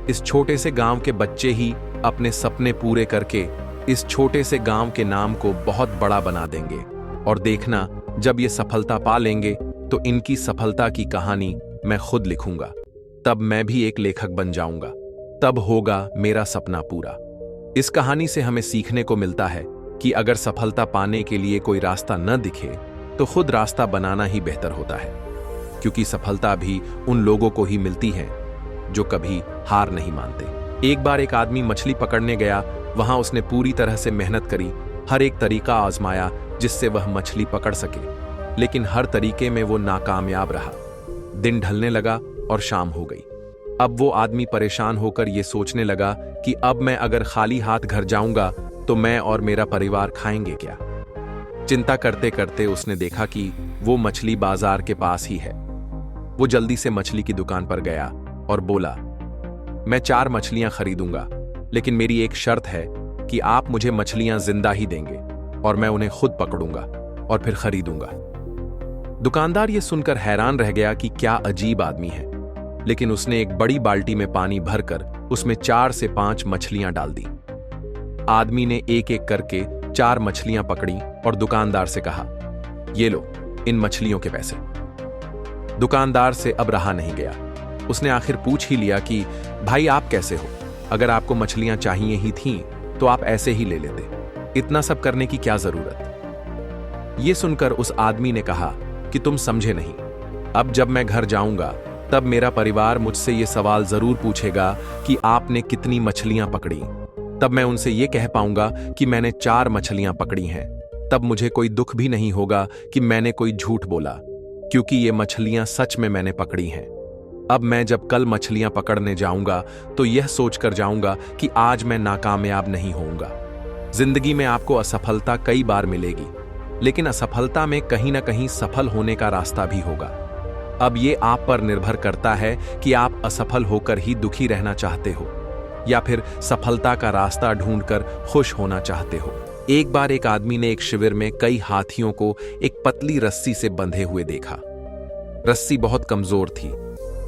इस छोटे से गांव के बच्चे ही अपने सपने पूरे करके इस छोटे से गांव के नाम को बहुत बड़ा बना देंगे। और देखना, जब ये सफलता पा लेंगे तो इनकी सफलता की कहानी मैं खुद लिखूंगा। तब मैं भी एक लेखक बन जाऊंगा। तब होगा मेरा सपना पूरा। इस कहानी से हमें सीखने को मिलता है कि अगर सफलता पाने के लिए कोई रास्ता न दिखे तो खुद रास्ता बनाना ही बेहतर होता है, क्योंकि सफलता भी उन लोगों को ही मिलती है जो कभी हार नहीं मानते। एक बार एक आदमी मछली पकड़ने गया। वहां उसने पूरी तरह से मेहनत करी हर एक तरीका आजमाया जिससे वह मछली पकड़ सके, लेकिन हर तरीके में वो नाकामयाब रहा। दिन ढलने लगा और शाम हो गई। अब वो आदमी परेशान होकर ये सोचने लगा कि अब मैं अगर खाली हाथ घर जाऊंगा तो मैं और मेरा परिवार खाएंगे क्या। चिंता करते करते उसने देखा कि वो मछली बाजार के पास ही है। वो जल्दी से मछली की दुकान पर गया और बोला, मैं 4 मछलियां खरीदूंगा, लेकिन मेरी एक शर्त है कि आप मुझे मछलियां जिंदा ही देंगे और मैं उन्हें खुद पकड़ूंगा और फिर खरीदूंगा। दुकानदार ये सुनकर हैरान रह गया कि क्या अजीब आदमी है, लेकिन उसने एक बड़ी बाल्टी में पानी भरकर उसमें 4 से 5 मछलियां डाल दी। आदमी ने एक एक करके 4 मछलियां पकड़ी और दुकानदार से कहा, ये लो इन मछलियों के पैसे। दुकानदार से अब रहा नहीं गया। उसने आखिर पूछ ही लिया कि भाई आप कैसे हो? अगर आपको मछलियां चाहिए ही थीं तो आप ऐसे ही ले लेते, इतना सब करने की क्या जरूरत। ये सुनकर उस आदमी ने कहा कि तुम समझे नहीं, अब जब मैं घर जाऊंगा तब मेरा परिवार मुझसे ये सवाल जरूर पूछेगा कि आपने कितनी मछलियां पकड़ी। तब मैं उनसे ये कह पाऊंगा कि मैंने 4 मछलियां पकड़ी हैं। तब मुझे कोई दुख भी नहीं होगा कि मैंने कोई झूठ बोला, क्योंकि ये मछलियां सच में मैंने पकड़ी हैं। अब मैं जब कल मछलियां पकड़ने जाऊंगा तो यह सोचकर जाऊंगा कि आज मैं नाकामयाब नहीं होऊंगा। जिंदगी में आपको असफलता कई बार मिलेगी, लेकिन असफलता में कहीं ना कहीं सफल होने का रास्ता भी होगा। अब ये आप पर निर्भर करता है कि आप असफल होकर ही दुखी रहना चाहते हो या फिर सफलता का रास्ता ढूंढकर खुश होना चाहते हो। एक बार एक आदमी ने एक शिविर में कई हाथियों को एक पतली रस्सी से बंधे हुए देखा। रस्सी बहुत कमजोर थी,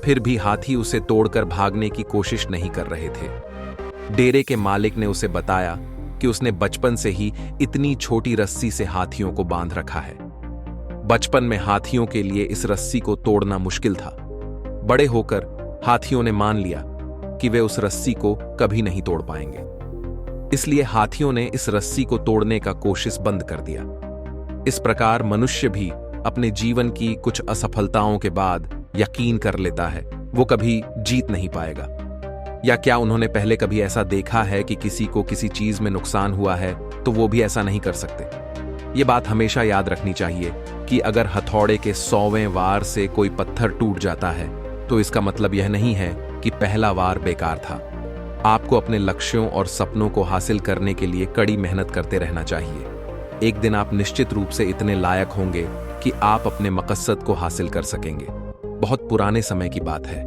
फिर भी हाथी उसे तोड़कर भागने की कोशिश नहीं कर रहे थे। डेरे के मालिक ने उसे बताया कि उसने बचपन से ही इतनी छोटी रस्सी से हाथियों को बांध रखा है। बचपन में हाथियों के लिए इस रस्सी को तोड़ना मुश्किल था। बड़े होकर हाथियों ने मान लिया कि वे उस रस्सी को कभी नहीं तोड़ पाएंगे, इसलिए हाथियों ने इस रस्सी को तोड़ने का कोशिश बंद कर दिया। इस प्रकार मनुष्य भी अपने जीवन की कुछ असफलताओं के बाद यकीन कर लेता है वो कभी जीत नहीं पाएगा। या क्या उन्होंने पहले कभी ऐसा देखा है कि किसी को किसी चीज में नुकसान हुआ है तो वो भी ऐसा नहीं कर सकते। ये बात हमेशा याद रखनी चाहिए कि अगर हथौड़े के 100वें वार से कोई पत्थर टूट जाता है तो इसका मतलब यह नहीं है कि पहला वार बेकार था। आपको अपने लक्ष्यों और सपनों को हासिल करने के लिए कड़ी मेहनत करते रहना चाहिए। एक दिन आप निश्चित रूप से इतने लायक होंगे कि आप अपने मकसद को हासिल कर सकेंगे। बहुत पुराने समय की बात है।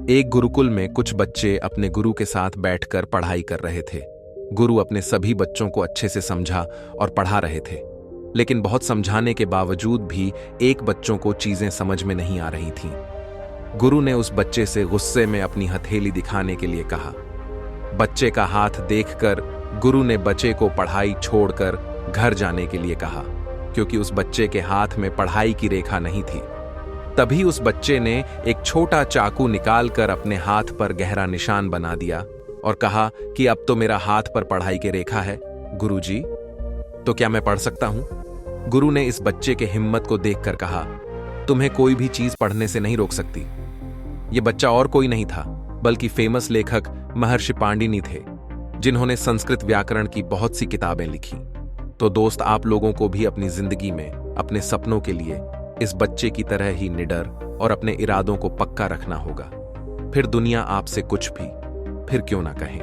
एक गुरुकुल में कुछ बच्चे अपने गुरु के साथ बैठकर पढ़ाई कर रहे थे। गुरु अपने सभी बच्चों को अच्छे से समझा और पढ़ा रहे थे, लेकिन बहुत समझाने के बावजूद भी एक बच्चों को चीजें समझ में नहीं आ रही थीं। गुरु ने उस बच्चे से गुस्से में अपनी हथेली दिखाने के लिए कहा। बच्चे का हाथ देखकर गुरु ने बच्चे को पढ़ाई छोड़कर घर जाने के लिए कहा, क्योंकि उस बच्चे के हाथ में पढ़ाई की रेखा नहीं थी। तभी उस बच्चे ने एक छोटा चाकू निकालकर अपने हाथ पर गहरा निशान बना दिया और कहा कि अब तो मेरा हाथ पर पढ़ाई की रेखा है गुरुजी, तो क्या मैं पढ़ सकता हूं? गुरु ने इस बच्चे के हिम्मत को देखकर कहा, तुम्हें कोई भी चीज पढ़ने से नहीं रोक सकती। यह बच्चा और कोई नहीं था बल्कि फेमस लेखक महर्षि पाणिनि थे, जिन्होंने संस्कृत व्याकरण की बहुत सी किताबें लिखी। तो दोस्त, आप लोगों को भी अपनी जिंदगी में अपने सपनों के लिए इस बच्चे की तरह ही निडर और अपने इरादों को पक्का रखना होगा। फिर दुनिया आपसे कुछ भी फिर क्यों ना कहे।